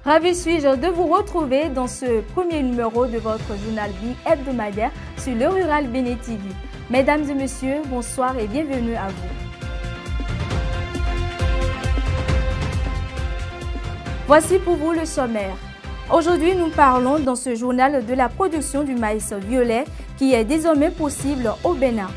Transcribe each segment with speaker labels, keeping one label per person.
Speaker 1: Ravi suis-je de vous retrouver dans ce premier numéro de votre journal Vie hebdomadaire sur le Rural Bénin TV. Mesdames et messieurs, bonsoir et bienvenue à vous. Voici pour vous le sommaire. Aujourd'hui, nous parlons dans ce journal de la production du maïs violet qui est désormais possible au Bénin.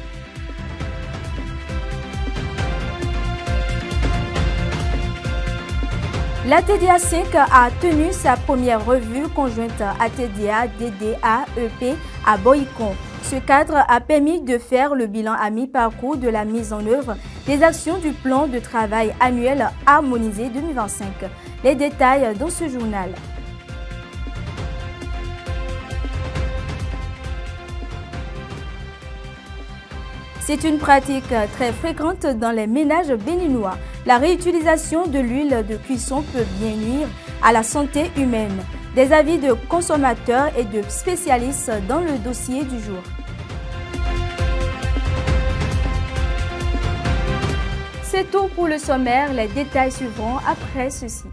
Speaker 1: La TDA 5 a tenu sa première revue conjointe ATDA DDA EP à Boïcon. Ce cadre a permis de faire le bilan à mi-parcours de la mise en œuvre des actions du plan de travail annuel harmonisé 2025. Les détails dans ce journal. C'est une pratique très fréquente dans les ménages béninois. La réutilisation de l'huile de cuisson peut bien nuire à la santé humaine. Des avis de consommateurs et de spécialistes dans le dossier du jour. C'est tout pour le sommaire. Les détails suivront après ceci.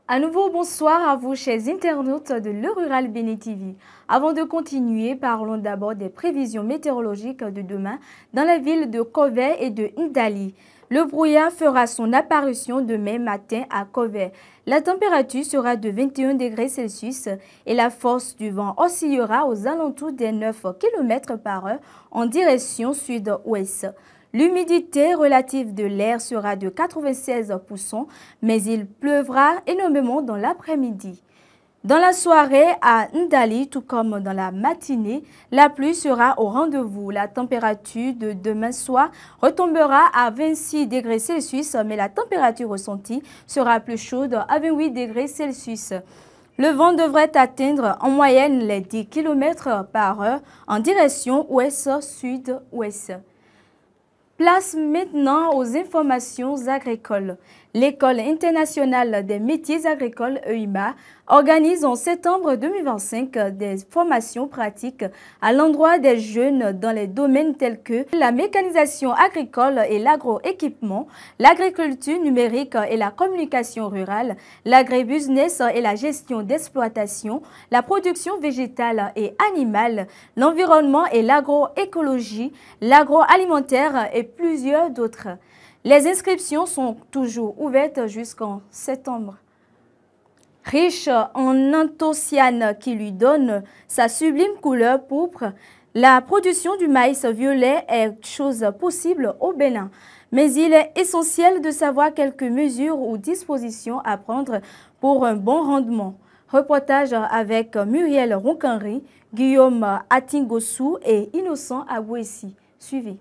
Speaker 1: À nouveau, bonsoir à vous, chers internautes de Le Rural Bénin TV. Avant de continuer, parlons d'abord des prévisions météorologiques de demain dans la ville de Kovey et de Ndali. Le brouillard fera son apparition demain matin à Kovey. La température sera de 21 degrés Celsius et la force du vent oscillera aux alentours des 9 km/h en direction sud-ouest. L'humidité relative de l'air sera de 96%, mais il pleuvra énormément dans l'après-midi. Dans la soirée à Ndali, tout comme dans la matinée, la pluie sera au rendez-vous. La température de demain soir retombera à 26 degrés Celsius, mais la température ressentie sera plus chaude à 28 degrés Celsius. Le vent devrait atteindre en moyenne les 10 km/h en direction ouest-sud-ouest. Place maintenant aux informations agricoles. L'École internationale des métiers agricoles EIMA organise en septembre 2025 des formations pratiques à l'endroit des jeunes dans les domaines tels que la mécanisation agricole et l'agroéquipement, l'agriculture numérique et la communication rurale, l'agribusiness et la gestion d'exploitation, la production végétale et animale, l'environnement et l'agroécologie, l'agroalimentaire et plusieurs d'autres. Les inscriptions sont toujours ouvertes jusqu'en septembre. Riche en anthocyanes qui lui donne sa sublime couleur pourpre, la production du maïs violet est chose possible au Bénin. Mais il est essentiel de savoir quelques mesures ou dispositions à prendre pour un bon rendement. Reportage avec Muriel Roncanry, Guillaume Atingossou et Innocent Abouessi. Suivez.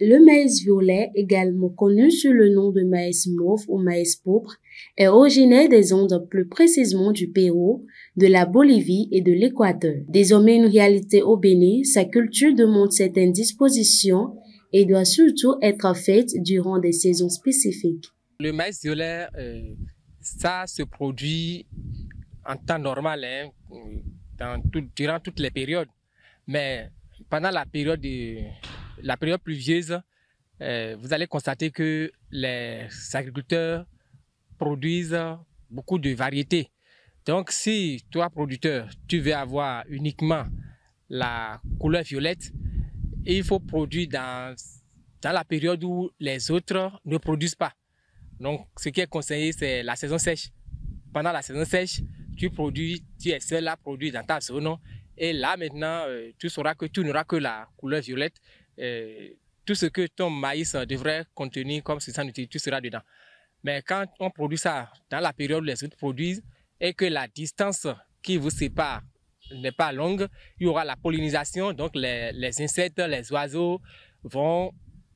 Speaker 2: Le maïs violet, également connu sous le nom de maïs mauve ou maïs pourpre, est originaire des Andes, plus précisément du Pérou, de la Bolivie et de l'Équateur. Désormais une réalité au Bénin, sa culture demande certaines dispositions et doit surtout être faite durant des saisons spécifiques.
Speaker 3: Le maïs violet, ça se produit en temps normal, durant toutes les périodes. Mais pendant la période pluvieuse, vous allez constater que les agriculteurs produisent beaucoup de variétés. Donc, si toi, producteur, tu veux avoir uniquement la couleur violette, il faut produire dans la période où les autres ne produisent pas. Donc, ce qui est conseillé, c'est la saison sèche. Pendant la saison sèche, tu es seul à produire dans ta zone. Et là, maintenant, tu sauras que tu n'auras que la couleur violette. Tout ce que ton maïs devrait contenir comme substance utile, tu seras dedans. Mais quand on produit ça dans la période où les autres produisent et que la distance qui vous sépare n'est pas longue, il y aura la pollinisation, donc les insectes, les oiseaux vont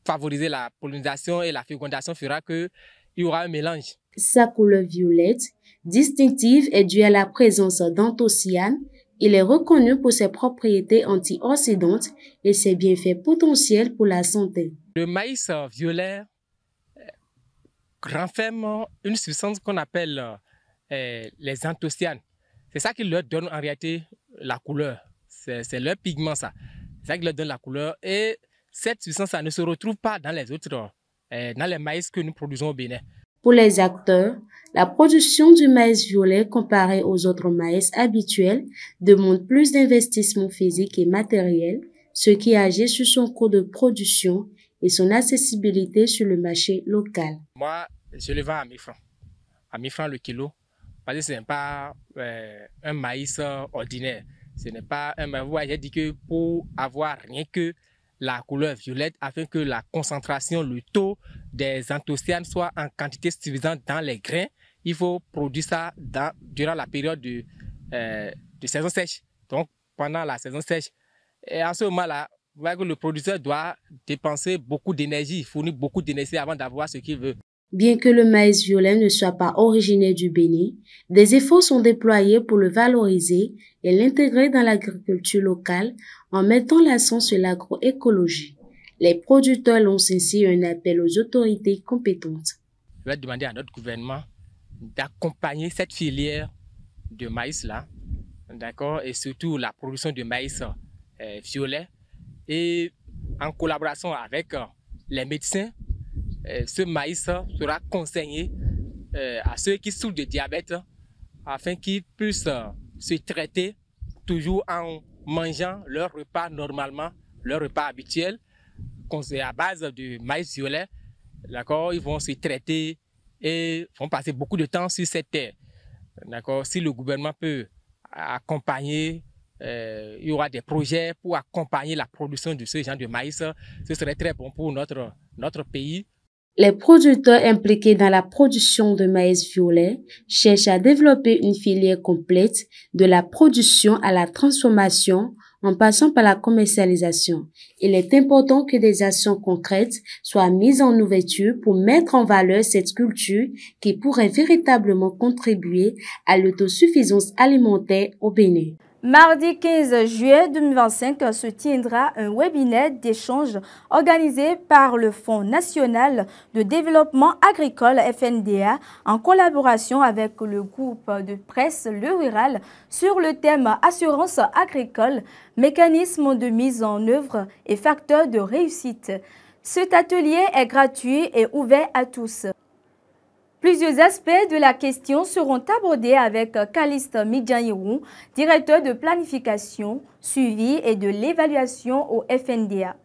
Speaker 3: favoriser la pollinisation et la fécondation fera qu'il y aura un mélange.
Speaker 2: Sa couleur violette, distinctive, est due à la présence d'anthocyanes. Il est reconnu pour ses propriétés antioxydantes et ses bienfaits potentiels pour la santé.
Speaker 3: Le maïs violet renferme une substance qu'on appelle les anthocyanes. C'est ça qui leur donne en réalité la couleur. C'est leur pigment, ça. C'est ça qui leur donne la couleur. Et cette substance ne se retrouve pas dans les autres, dans les maïs que nous produisons au Bénin.
Speaker 2: Pour les acteurs, la production du maïs violet comparée aux autres maïs habituels demande plus d'investissement physique et matériel, ce qui agit sur son coût de production et son accessibilité sur le marché local.
Speaker 3: Moi, je le vends à 1000 francs. À 1000 francs le kilo, parce que ce n'est pas un maïs ordinaire. Ce n'est pas un maïs. J'ai dit que pour avoir rien que la couleur violette, afin que la concentration, le taux des anthocyanes soit en quantité suffisante dans les grains, il faut produire ça durant la période de saison sèche. Donc, pendant la saison sèche. Et en ce moment-là, vous voyez que le producteur doit dépenser beaucoup d'énergie, fournir beaucoup d'énergie avant d'avoir ce qu'il veut.
Speaker 2: Bien que le maïs violet ne soit pas originaire du Bénin, des efforts sont déployés pour le valoriser et l'intégrer dans l'agriculture locale en mettant l'accent sur l'agroécologie. Les producteurs lancent ainsi un appel aux autorités compétentes.
Speaker 3: Je vais demander à notre gouvernement d'accompagner cette filière de maïs-là, d'accord, et surtout la production de maïs violet, et en collaboration avec les médecins, ce maïs sera conseillé à ceux qui souffrent de diabète afin qu'ils puissent se traiter toujours en mangeant leur repas normalement, leur repas habituel, à base de maïs violet. D'accord, ils vont se traiter et vont passer beaucoup de temps sur cette terre. D'accord, si le gouvernement peut accompagner, il y aura des projets pour accompagner la production de ce genre de maïs, ce serait très bon pour notre pays.
Speaker 2: Les producteurs impliqués dans la production de maïs violet cherchent à développer une filière complète de la production à la transformation en passant par la commercialisation. Il est important que des actions concrètes soient mises en ouverture pour mettre en valeur cette culture qui pourrait véritablement contribuer à l'autosuffisance alimentaire au Bénin.
Speaker 1: Mardi 15 juillet 2025 se tiendra un webinaire d'échange organisé par le Fonds national de développement agricole FNDA en collaboration avec le groupe de presse Le Rural sur le thème assurance agricole, mécanismes de mise en œuvre et facteurs de réussite. Cet atelier est gratuit et ouvert à tous. Plusieurs aspects de la question seront abordés avec Caliste Midjanirou, directeur de planification, suivi et de l'évaluation au FNDA.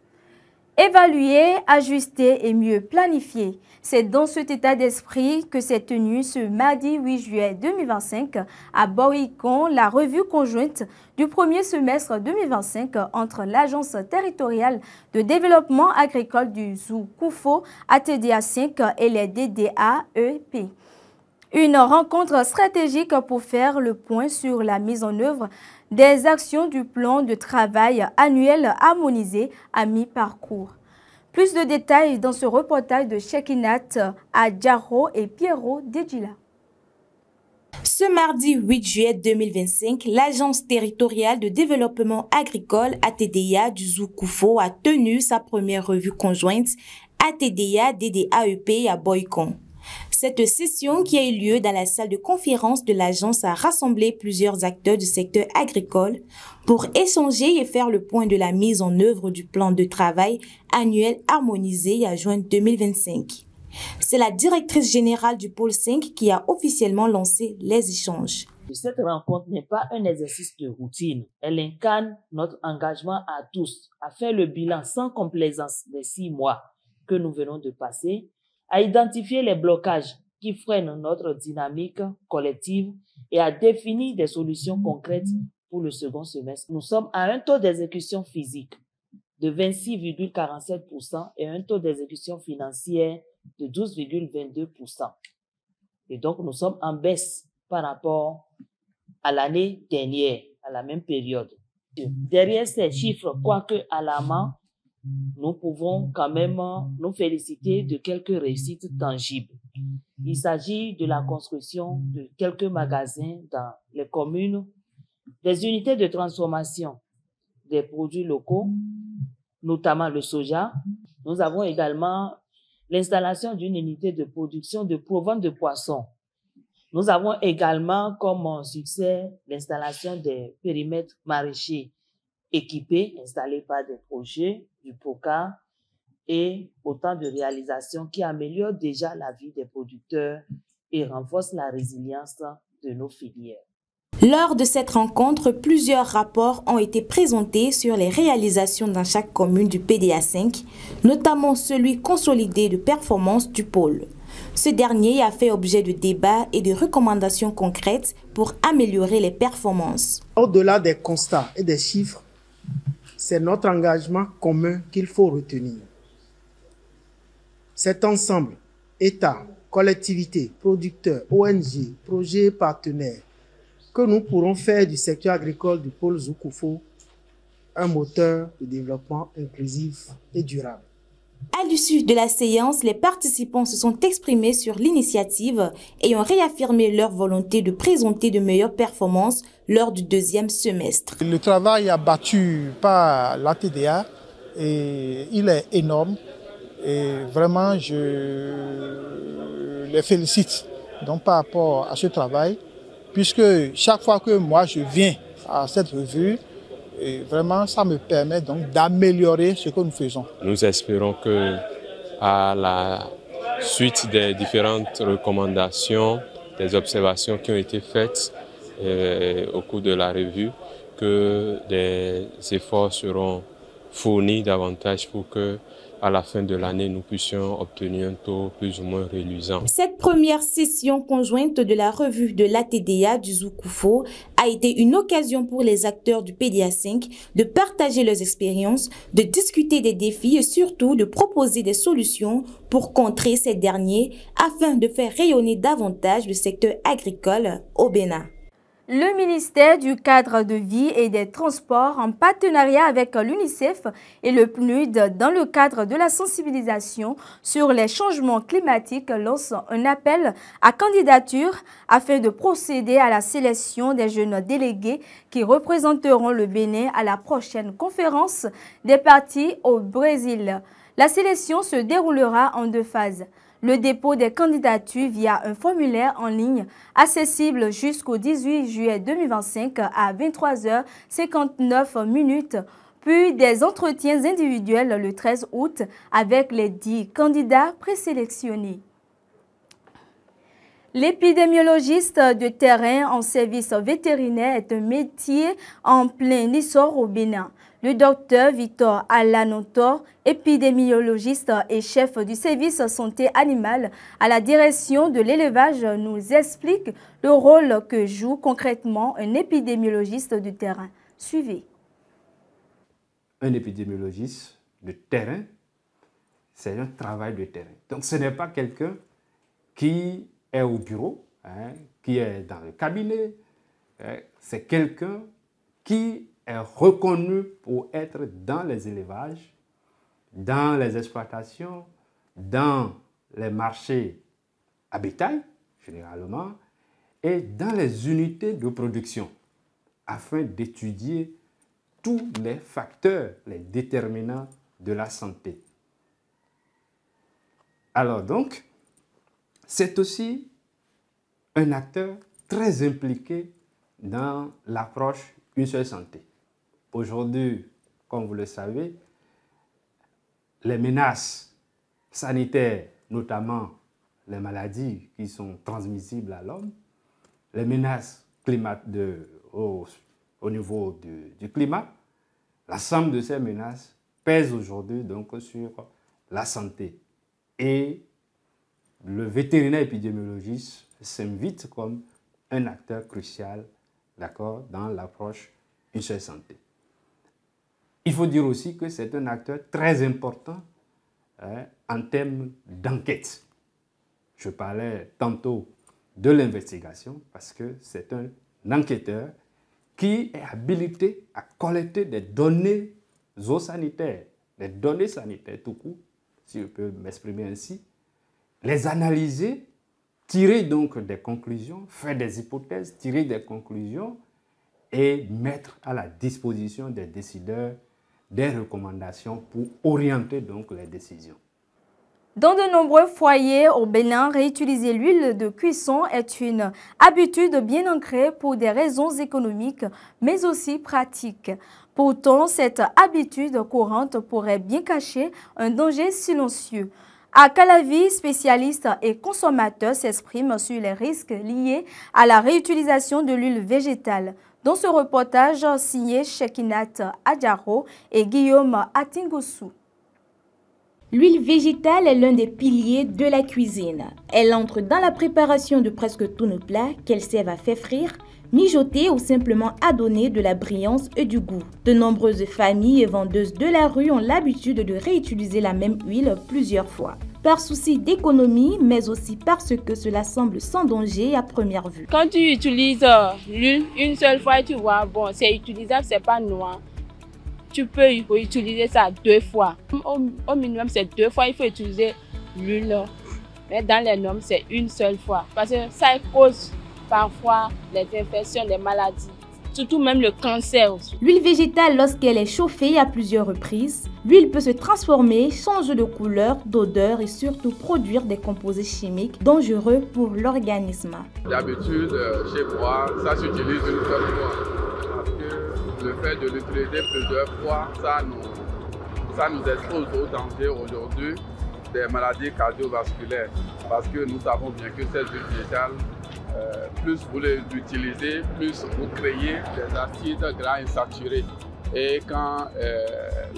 Speaker 1: Évaluer, ajuster et mieux planifier. C'est dans cet état d'esprit que s'est tenue ce mardi 8 juillet 2025 à Boïcon la revue conjointe du premier semestre 2025 entre l'Agence territoriale de développement agricole du Zoukoufo ATDA 5 et les DDAEP. Une rencontre stratégique pour faire le point sur la mise en œuvre des actions du plan de travail annuel harmonisé à mi-parcours. Plus de détails dans ce reportage de Shekinat Adjaro et Pierrot Dedjila.
Speaker 4: Ce mardi 8 juillet 2025, l'Agence territoriale de développement agricole ATDA du Zoukoufo a tenu sa première revue conjointe ATDA-DDAEP à Boïcon. Cette session qui a eu lieu dans la salle de conférence de l'agence a rassemblé plusieurs acteurs du secteur agricole pour échanger et faire le point de la mise en œuvre du plan de travail annuel harmonisé à juin 2025. C'est la directrice générale du pôle 5 qui a officiellement lancé les échanges.
Speaker 5: Cette rencontre n'est pas un exercice de routine. Elle incarne notre engagement à tous à faire le bilan sans complaisance des 6 mois que nous venons de passer, à identifier les blocages qui freinent notre dynamique collective et à définir des solutions concrètes pour le second semestre. Nous sommes à un taux d'exécution physique de 26,47% et un taux d'exécution financière de 12,22%. Et donc, nous sommes en baisse par rapport à l'année dernière, à la même période. Derrière ces chiffres, quoique alarmants, nous pouvons quand même nous féliciter de quelques réussites tangibles. Il s'agit de la construction de quelques magasins dans les communes, des unités de transformation des produits locaux, notamment le soja. Nous avons également l'installation d'une unité de production de provence de poissons. Nous avons également comme succès l'installation des périmètres maraîchers équipés, installés par des projets du POCA et autant de réalisations qui améliorent déjà la vie des producteurs et renforcent la résilience de nos filières.
Speaker 4: Lors de cette rencontre, plusieurs rapports ont été présentés sur les réalisations dans chaque commune du PDA 5, notamment celui consolidé de performance du pôle. Ce dernier a fait objet de débats et de recommandations concrètes pour améliorer les performances.
Speaker 6: Au-delà des constats et des chiffres, c'est notre engagement commun qu'il faut retenir. Cet ensemble, État, collectivités, producteurs, ONG, projets partenaires, que nous pourrons faire du secteur agricole du pôle Zoukoufo un moteur de développement inclusif et durable.
Speaker 4: À l'issue de la séance, les participants se sont exprimés sur l'initiative et ont réaffirmé leur volonté de présenter de meilleures performances lors du deuxième semestre.
Speaker 7: Le travail abattu par la TDA, il est énorme et vraiment je les félicite donc, par rapport à ce travail, puisque chaque fois que moi je viens à cette revue, et vraiment, ça me permet donc d'améliorer ce que nous faisons.
Speaker 8: Nous espérons que, à la suite des différentes recommandations, des observations qui ont été faites au cours de la revue, que des efforts seront fournis davantage pour que, à la fin de l'année, nous puissions obtenir un taux plus ou moins reluisant.
Speaker 4: Cette première session conjointe de la revue de l'ATDA du Zoukoufo a été une occasion pour les acteurs du PDA 5 de partager leurs expériences, de discuter des défis et surtout de proposer des solutions pour contrer ces derniers afin de faire rayonner davantage le secteur agricole au Bénin.
Speaker 1: Le ministère du Cadre de vie et des Transports, en partenariat avec l'UNICEF et le PNUD dans le cadre de la sensibilisation sur les changements climatiques, lance un appel à candidature afin de procéder à la sélection des jeunes délégués qui représenteront le Bénin à la prochaine conférence des partis au Brésil. La sélection se déroulera en 2 phases. Le dépôt des candidatures via un formulaire en ligne accessible jusqu'au 18 juillet 2025 à 23h59, puis des entretiens individuels le 13 août avec les 10 candidats présélectionnés. L'épidémiologiste de terrain en service vétérinaire est un métier en plein essor au Bénin. Le docteur Victor Alanotor, épidémiologiste et chef du service santé animale à la direction de l'élevage, nous explique le rôle que joue concrètement un épidémiologiste de terrain. Suivez.
Speaker 9: Un épidémiologiste de terrain, c'est un travail de terrain. Donc ce n'est pas quelqu'un qui est au bureau, qui est dans le cabinet, c'est quelqu'un qui est reconnu pour être dans les élevages, dans les exploitations, dans les marchés à bétail, généralement, et dans les unités de production, afin d'étudier tous les facteurs, les déterminants de la santé. Alors donc, c'est aussi un acteur très impliqué dans l'approche Une seule santé. Aujourd'hui, comme vous le savez, les menaces sanitaires, notamment les maladies qui sont transmissibles à l'homme, les menaces au niveau du climat, l'ensemble de ces menaces pèsent aujourd'hui donc sur la santé. Et le vétérinaire épidémiologiste s'invite comme un acteur crucial, d'accord, dans l'approche Une seule santé. Il faut dire aussi que c'est un acteur très important en termes d'enquête. Je parlais tantôt de l'investigation parce que c'est un enquêteur qui est habilité à collecter des données zoosanitaires, des données sanitaires tout court, si je peux m'exprimer ainsi, les analyser, tirer donc des conclusions, faire des hypothèses, tirer des conclusions et mettre à la disposition des décideurs des recommandations pour orienter donc les décisions.
Speaker 1: Dans de nombreux foyers au Bénin, réutiliser l'huile de cuisson est une habitude bien ancrée pour des raisons économiques, mais aussi pratiques. Pourtant, cette habitude courante pourrait bien cacher un danger silencieux. À Calavi, spécialistes et consommateurs s'expriment sur les risques liés à la réutilisation de l'huile végétale. Dans ce reportage signé Shekinat Adjaro et Guillaume Atingoussou.
Speaker 4: L'huile végétale est l'un des piliers de la cuisine. Elle entre dans la préparation de presque tous nos plats, qu'elle serve à faire frire, mijoter ou simplement à donner de la brillance et du goût. De nombreuses familles et vendeuses de la rue ont l'habitude de réutiliser la même huile plusieurs fois. Par souci d'économie, mais aussi parce que cela semble sans danger à première vue.
Speaker 10: Quand tu utilises l'huile une seule fois, tu vois, bon, c'est utilisable, c'est pas noir. Tu peux utiliser ça 2 fois. Au minimum, c'est 2 fois, il faut utiliser l'huile. Mais dans les normes, c'est une seule fois. Parce que ça cause parfois les infections, les maladies, surtout même le cancer aussi.
Speaker 4: L'huile végétale, lorsqu'elle est chauffée à plusieurs reprises, l'huile peut se transformer, changer de couleur, d'odeur et surtout produire des composés chimiques dangereux pour l'organisme.
Speaker 11: D'habitude, chez moi, ça s'utilise une seule fois. Parce que le fait de l'utiliser plusieurs fois, ça nous expose au danger aujourd'hui des maladies cardiovasculaires. Parce que nous savons bien que ces huiles végétales, plus vous les utilisez, plus vous créez des acides gras insaturés. Et quand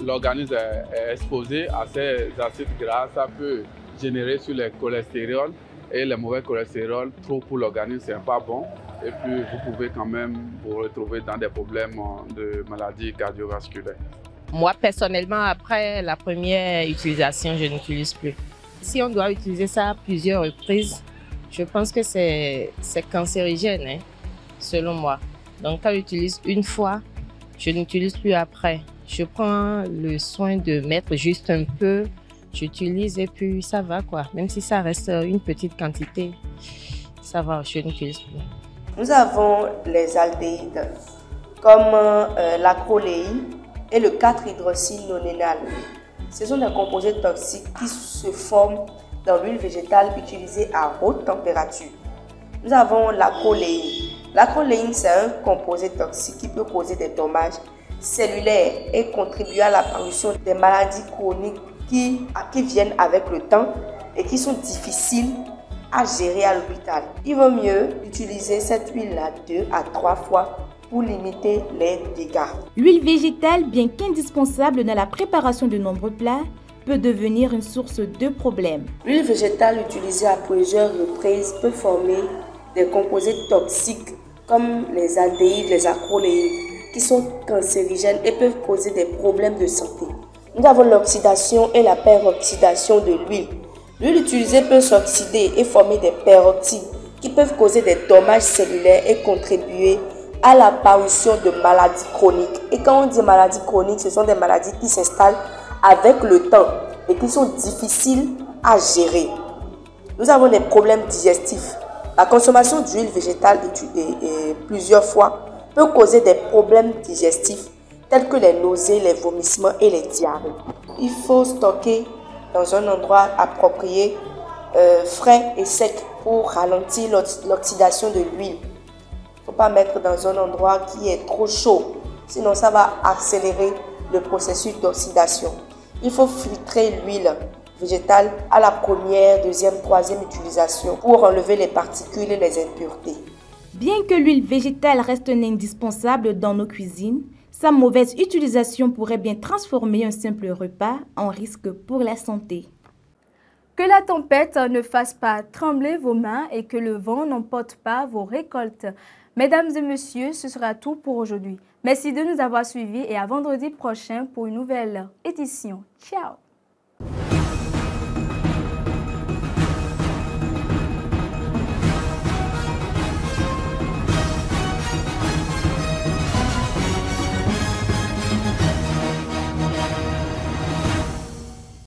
Speaker 11: l'organisme est exposé à ces acides gras, ça peut générer sur les cholestérols. Et le mauvais cholestérol, trop pour l'organisme, c'est pas bon. Et puis vous pouvez quand même vous retrouver dans des problèmes de maladies cardiovasculaires.
Speaker 10: Moi, personnellement, après la première utilisation, je n'utilise plus. Si on doit utiliser ça à plusieurs reprises, je pense que c'est cancérigène, hein, selon moi. Donc, quand j'utilise une fois, je n'utilise plus après. Je prends le soin de mettre juste un peu, j'utilise et puis ça va quoi. Même si ça reste une petite quantité, ça va, je n'utilise plus.
Speaker 12: Nous avons les aldéhydes comme l'acroléine et le 4-hydroxynonénal. Ce sont des composés toxiques qui se forment dans l'huile végétale utilisée à haute température. Nous avons l'acroléine. L'acroléine, c'est un composé toxique qui peut causer des dommages cellulaires et contribuer à l'apparition des maladies chroniques qui viennent avec le temps et qui sont difficiles à gérer à l'hôpital. Il vaut mieux utiliser cette huile-là 2 à 3 fois pour limiter les dégâts.
Speaker 4: L'huile végétale, bien qu'indispensable dans la préparation de nombreux plats, peut devenir une source de problèmes.
Speaker 12: L'huile végétale utilisée à plusieurs reprises peut former des composés toxiques comme les aldéhydes, les acroléines, qui sont cancérigènes et peuvent causer des problèmes de santé. Nous avons l'oxydation et la peroxydation de l'huile. L'huile utilisée peut s'oxyder et former des peroxydes qui peuvent causer des dommages cellulaires et contribuer à l'apparition de maladies chroniques. Et quand on dit maladies chroniques, ce sont des maladies qui s'installent avec le temps et qui sont difficiles à gérer. Nous avons des problèmes digestifs. La consommation d'huile végétale plusieurs fois peut causer des problèmes digestifs tels que les nausées, les vomissements et les diarrhées. Il faut stocker dans un endroit approprié, frais et sec pour ralentir l'oxydation de l'huile. Il ne faut pas mettre dans un endroit qui est trop chaud, sinon ça va accélérer le processus d'oxydation. Il faut filtrer l'huile végétale à la première, deuxième, troisième utilisation pour enlever les particules et les impuretés.
Speaker 4: Bien que l'huile végétale reste indispensable dans nos cuisines, sa mauvaise utilisation pourrait bien transformer un simple repas en risque pour la santé.
Speaker 1: Que la tempête ne fasse pas trembler vos mains et que le vent n'emporte pas vos récoltes. Mesdames et messieurs, ce sera tout pour aujourd'hui. Merci de nous avoir suivis et à vendredi prochain pour une nouvelle édition. Ciao!